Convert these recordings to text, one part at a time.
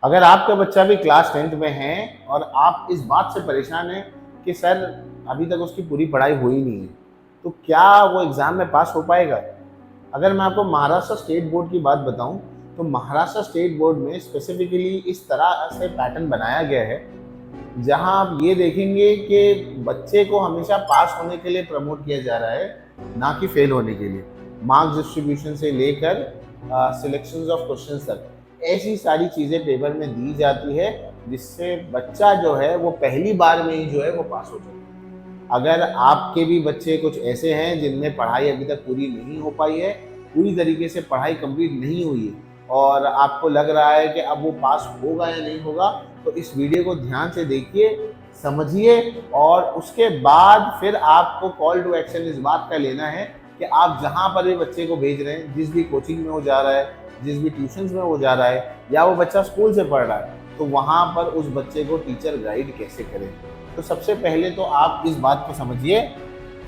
अगर आपका बच्चा भी क्लास 10th में है और आप इस बात से परेशान हैं कि सर अभी तक उसकी पूरी पढ़ाई हुई नहीं है, तो क्या वो एग्ज़ाम में पास हो पाएगा? अगर मैं आपको महाराष्ट्र स्टेट बोर्ड की बात बताऊं, तो महाराष्ट्र स्टेट बोर्ड में स्पेसिफिकली इस तरह से पैटर्न बनाया गया है, जहां आप ये देखेंगे कि बच्चे को हमेशा पास होने के लिए प्रमोट किया जा रहा है, ना कि फेल होने के लिए। मार्क्स डिस्ट्रीब्यूशन से लेकर सिलेक्शंस ऑफ क्वेश्चंस तक ऐसी सारी चीज़ें पेपर में दी जाती है, जिससे बच्चा जो है वो पहली बार में ही जो है वो पास हो जाए। अगर आपके भी बच्चे कुछ ऐसे हैं जिनमें पढ़ाई अभी तक पूरी नहीं हो पाई है, पूरी तरीके से पढ़ाई कंप्लीट नहीं हुई है, और आपको लग रहा है कि अब वो पास होगा या नहीं होगा, तो इस वीडियो को ध्यान से देखिए, समझिए, और उसके बाद फिर आपको कॉल टू एक्शन इस बात का लेना है कि आप जहाँ पर भी बच्चे को भेज रहे हैं, जिस भी कोचिंग में वो जा रहा है, जिस भी ट्यूशन्स में वो जा रहा है, या वो बच्चा स्कूल से पढ़ रहा है, तो वहाँ पर उस बच्चे को टीचर गाइड कैसे करें। तो सबसे पहले तो आप इस बात को समझिए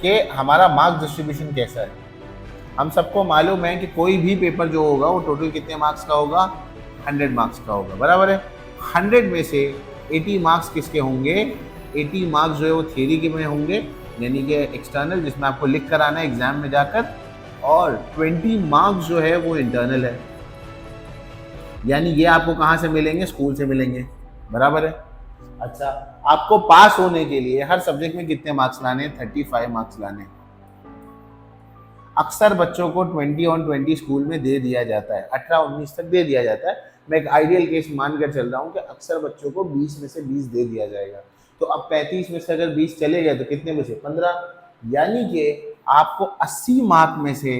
कि हमारा मार्क्स डिस्ट्रीब्यूशन कैसा है। हम सबको मालूम है कि कोई भी पेपर जो होगा वो टोटल कितने मार्क्स का होगा, 100 मार्क्स का होगा, बराबर है। 100 में से 80 मार्क्स किसके होंगे? 80 मार्क्स जो है वो थियरी के में होंगे, यानी कि एक्सटर्नल, जिसमें आपको लिख कर आना है एग्जाम में जाकर, और 20 मार्क्स जो है वो इंटरनल है, यानी ये आपको कहाँ से मिलेंगे? स्कूल से मिलेंगे, बराबर है। अच्छा, आपको पास होने के लिए हर सब्जेक्ट में कितने मार्क्स लाने हैं? 35 मार्क्स लाने हैं। अक्सर बच्चों को 20 ऑन 20 स्कूल में दे दिया जाता है, 18-19 तक दे दिया जाता है। मैं एक आइडियल केस मानकर चल रहा हूँ कि अक्सर बच्चों को 20 में से 20 दे दिया जाएगा। तो अब 35 में से अगर 20 चले गए तो कितने बचे? 15। यानी कि आपको 80 मार्क में से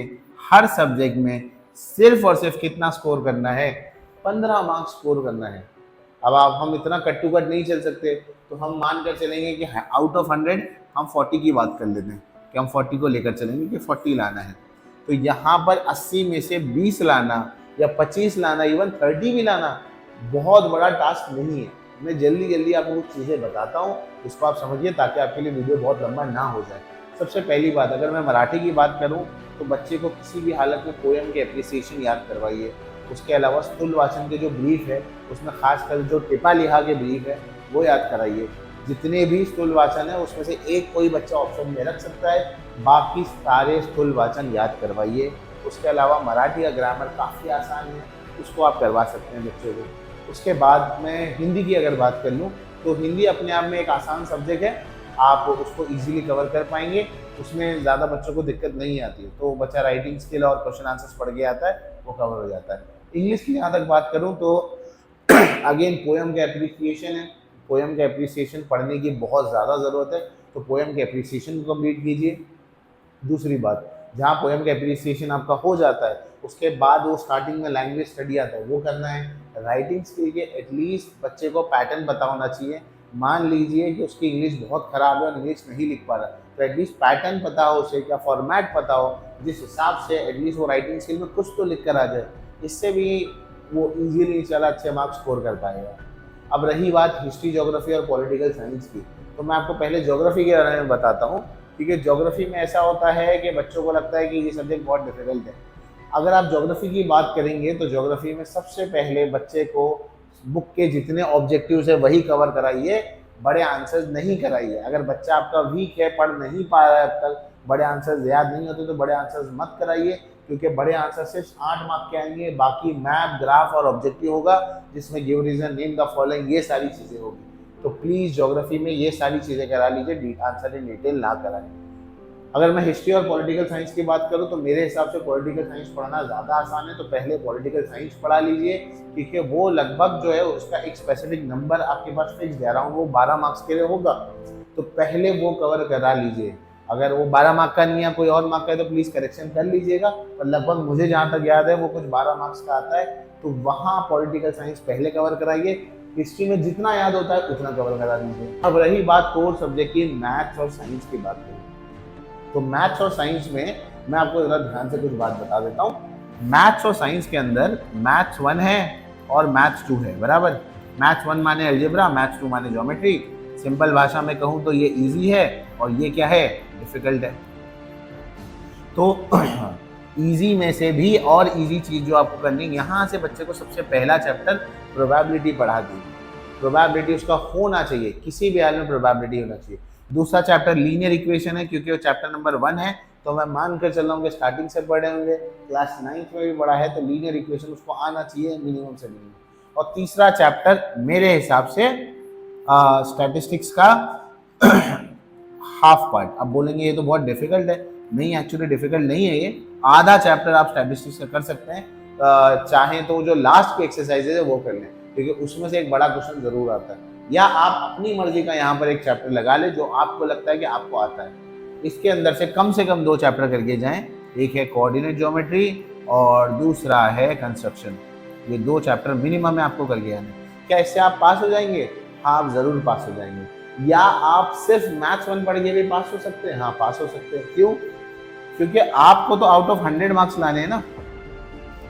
हर सब्जेक्ट में सिर्फ और सिर्फ कितना स्कोर करना है? 15 मार्क्स स्कोर करना है। अब आप हम इतना कट टू कट नहीं चल सकते, तो हम मान कर चलेंगे कि आउट ऑफ 100 हम 40 की बात कर लेते हैं, कि हम 40 को लेकर चलेंगे कि 40 लाना है। तो यहाँ पर 80 में से 20 लाना या 25 लाना, इवन 30 भी लाना बहुत बड़ा टास्क नहीं है। मैं जल्दी जल्दी आपको कुछ चीज़ें बताता हूँ, इसको आप समझिए ताकि आपके लिए वीडियो बहुत लंबा ना हो जाए। सबसे पहली बात, अगर मैं मराठी की बात करूँ तो बच्चे को किसी भी हालत में पोएम के एप्रिसिएशन याद करवाइए। उसके अलावा स्थूल वाचन के जो ब्रीफ है, उसमें खासकर जो टिपा लिहा के ब्रीफ है वो याद कराइए। जितने भी स्थूल वाचन है उसमें से एक कोई बच्चा ऑप्शन में रख सकता है, बाकी सारे स्थूल वाचन याद करवाइए। उसके अलावा मराठी का ग्रामर काफ़ी आसान है, उसको आप करवा सकते हैं बच्चों को। उसके बाद मैं हिंदी की अगर बात कर लूँ तो हिंदी अपने आप में एक आसान सब्जेक्ट है, आप उसको ईजिली कवर कर पाएंगे, उसमें ज़्यादा बच्चों को दिक्कत नहीं आती है। तो बच्चा राइटिंग स्किल और क्वेश्चन आंसर्स पढ़ के आता है, वो कवर हो जाता है। इंग्लिश की जहाँ तक बात करूँ तो अगेन पोएम का एप्रिसिएशन है, पोएम का एप्रिसिएशन पढ़ने की बहुत ज़्यादा ज़रूरत है, तो पोएम के एप्रिसिएशन को कंप्लीट कीजिए। दूसरी बात, जहाँ पोएम का एप्रिसिएशन आपका हो जाता है उसके बाद वो स्टार्टिंग में लैंग्वेज स्टडी आता है, वो करना है। राइटिंग स्किल के एटलीस्ट बच्चे को पैटर्न पता होना चाहिए। मान लीजिए कि उसकी इंग्लिश बहुत ख़राब है और इंग्लिश नहीं लिख पा रहा, तो एटलीस्ट पैटर्न पता हो उसे, क्या फॉर्मेट पता हो, जिस हिसाब से एटलीस्ट वो राइटिंग स्किल में कुछ तो लिख कर आ जाए। इससे भी वो ईजिली चला अच्छे मार्क्स स्कोर कर पाएगा। अब रही बात हिस्ट्री, ज्योग्राफी और पॉलिटिकल साइंस की, तो मैं आपको पहले ज्योग्राफी के बारे में बताता हूँ, क्योंकि ज्योग्राफी में ऐसा होता है कि बच्चों को लगता है कि ये सब्जेक्ट बहुत डिफिकल्ट है। अगर आप ज्योग्राफी की बात करेंगे तो ज्योग्राफी में सबसे पहले बच्चे को बुक के जितने ऑब्जेक्टिव्स है वही कवर कराइए, बड़े आंसर्स नहीं कराइए। अगर बच्चा आपका वीक है, पढ़ नहीं पा रहा है अब तक, बड़े आंसर्स याद नहीं होते, तो बड़े आंसर्स मत कराइए, क्योंकि बड़े आंसर सिर्फ 8 मार्क के आएंगे, बाकी मैप, ग्राफ और ऑब्जेक्टिव होगा, जिसमें give reason, name the following, ये सारी चीज़ें होगी। तो प्लीज़ ज्योग्राफी में ये सारी चीज़ें करा लीजिए, आंसर इन डिटेल ना कराएं। अगर मैं हिस्ट्री और पॉलिटिकल साइंस की बात करूं तो मेरे हिसाब से पॉलिटिकल साइंस पढ़ना ज़्यादा आसान है, तो पहले पॉलिटिकल साइंस पढ़ा लीजिए, क्योंकि वो लगभग जो है उसका एक स्पेसिफिक नंबर आपके पास फिक्स दे रहा हूँ, वो 12 मार्क्स के लिए होगा, तो पहले वो कवर करा लीजिए। अगर वो 12 मार्क का नहीं है, कोई और मार्क का है, तो प्लीज़ करेक्शन कर लीजिएगा, पर लगभग मुझे जहाँ तक याद है वो कुछ 12 मार्क्स का आता है, तो वहाँ पॉलिटिकल साइंस पहले कवर कराइए। हिस्ट्री में जितना याद होता है उतना कवर करा लीजिए। अब रही बात कोर सब्जेक्ट की, मैथ्स और साइंस की बात करें, तो मैथ्स और साइंस में मैं आपको ज़रा ध्यान से कुछ बात बता देता हूँ। मैथ्स और साइंस के अंदर मैथ्स 1 है और मैथ्स 2 है, बराबर। मैथ्स 1 माने अलजेब्रा, मैथ्स 2 माने ज्योमेट्री। सिंपल भाषा में कहूँ तो ये इजी है और ये क्या है? डिफिकल्ट है। तो इजी में से भी और इजी चीज़ जो आपको करनी है, यहाँ से बच्चे को सबसे पहला चैप्टर प्रोबेबिलिटी बढ़ा दीजिए, प्रोबेबिलिटी उसका होना चाहिए, किसी भी हाल में प्रोबेबिलिटी होना चाहिए। दूसरा चैप्टर लीनियर इक्वेशन है, क्योंकि वो चैप्टर नंबर 1 है, तो मैं मान कर चल रहा हूँ कि स्टार्टिंग से पढ़े होंगे, क्लास 9th में भी पढ़ा है, तो लीनियर इक्वेशन उसको आना चाहिए मिनिमम से मिनिमम। और तीसरा चैप्टर मेरे हिसाब से स्टैटिस्टिक्स का हाफ पार्ट। अब बोलेंगे ये तो बहुत डिफिकल्ट है, नहीं एक्चुअली डिफिकल्ट नहीं है ये, आधा चैप्टर आप स्टैटिस्टिक्स का कर सकते हैं। चाहें तो जो लास्ट की एक्सरसाइजेज है वो कर लें, क्योंकि उसमें से एक बड़ा क्वेश्चन जरूर आता है, या आप अपनी मर्जी का यहाँ पर एक चैप्टर लगा ले जो आपको लगता है कि आपको आता है। इसके अंदर से कम 2 चैप्टर करके जाएं, एक है कोऑर्डिनेट ज्योमेट्री और दूसरा है कंस्ट्रक्शन। ये 2 चैप्टर मिनिमम है आपको करके आने। क्या इससे आप पास हो जाएंगे? हाँ, आप जरूर पास हो जाएंगे। या आप सिर्फ मैथ्स 1 पढ़ के भी पास हो सकते हैं? हाँ, पास हो सकते हैं। क्यों? क्योंकि आपको तो आउट ऑफ 100 मार्क्स लाने हैं ना,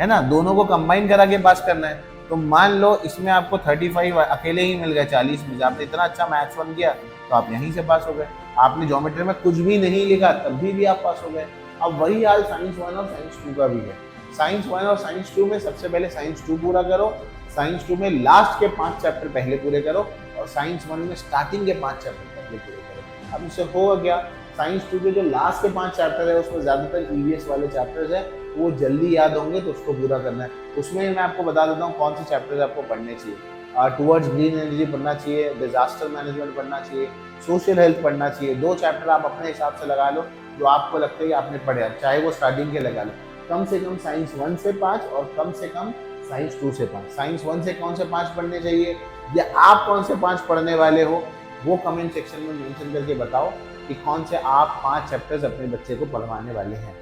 है ना, दोनों को कंबाइन करा के पास करना है। तो मान लो इसमें आपको 35 अकेले ही मिल गए 40 में, आपने इतना अच्छा मैथ्स 1 किया तो आप यहीं से पास हो गए। आपने ज्योमेट्री में कुछ भी नहीं लिखा तब भी आप पास हो गए। अब वही हाल साइंस 1 और साइंस 2 का भी है। साइंस 1 और साइंस 2 में सबसे पहले साइंस 2 पूरा करो, साइंस 2 में लास्ट के 5 चैप्टर पहले पूरे करो, और साइंस 1 में स्टार्टिंग के 5 चैप्टर पहले पूरे करो। अब इससे होगा क्या, साइंस 2 के जो लास्ट के 5 चैप्टर है उसमें ज्यादातर ईवीएस वाले चैप्टर्स है, वो जल्दी याद होंगे, तो उसको पूरा करना है। उसमें मैं आपको बता देता हूँ कौन से चैप्टर्स आपको पढ़ने चाहिए। टुवर्ड्स ग्रीन एनर्जी पढ़ना चाहिए, डिजास्टर मैनेजमेंट पढ़ना चाहिए, सोशल हेल्थ पढ़ना चाहिए। 2 चैप्टर आप अपने हिसाब से लगा लो जो आपको लगता है कि आपने पढ़े, चाहे वो स्टार्टिंग के लगा लो। कम से कम साइंस 1 से 5 और कम से कम साइंस 2 से 5। साइंस 1 से कौन से 5 पढ़ने चाहिए, या आप कौन से 5 पढ़ने वाले हो, वो कमेंट सेक्शन में मेंशन करके बताओ कि कौन से आप 5 चैप्टर्स अपने बच्चे को पढ़वाने वाले हैं।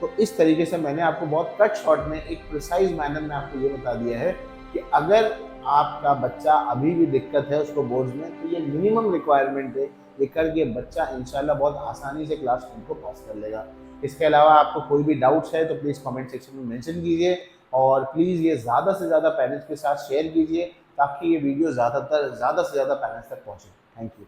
तो इस तरीके से मैंने आपको बहुत कट शॉर्ट में एक प्रिसाइज मैनर में आपको ये बता दिया है कि अगर आपका बच्चा अभी भी दिक्कत है उसको बोर्ड्स में, तो ये मिनिमम रिक्वायरमेंट है, ये करके बच्चा इंशाल्लाह बहुत आसानी से क्लास 10 को पास कर लेगा। इसके अलावा आपको कोई भी डाउट्स है तो प्लीज़ कमेंट सेक्शन में मेंशन कीजिए, और प्लीज़ ये ज़्यादा से ज़्यादा पेरेंट्स के साथ शेयर कीजिए ताकि ये वीडियो ज़्यादा से ज़्यादा पेरेंट्स तक पहुँचे। Thank you.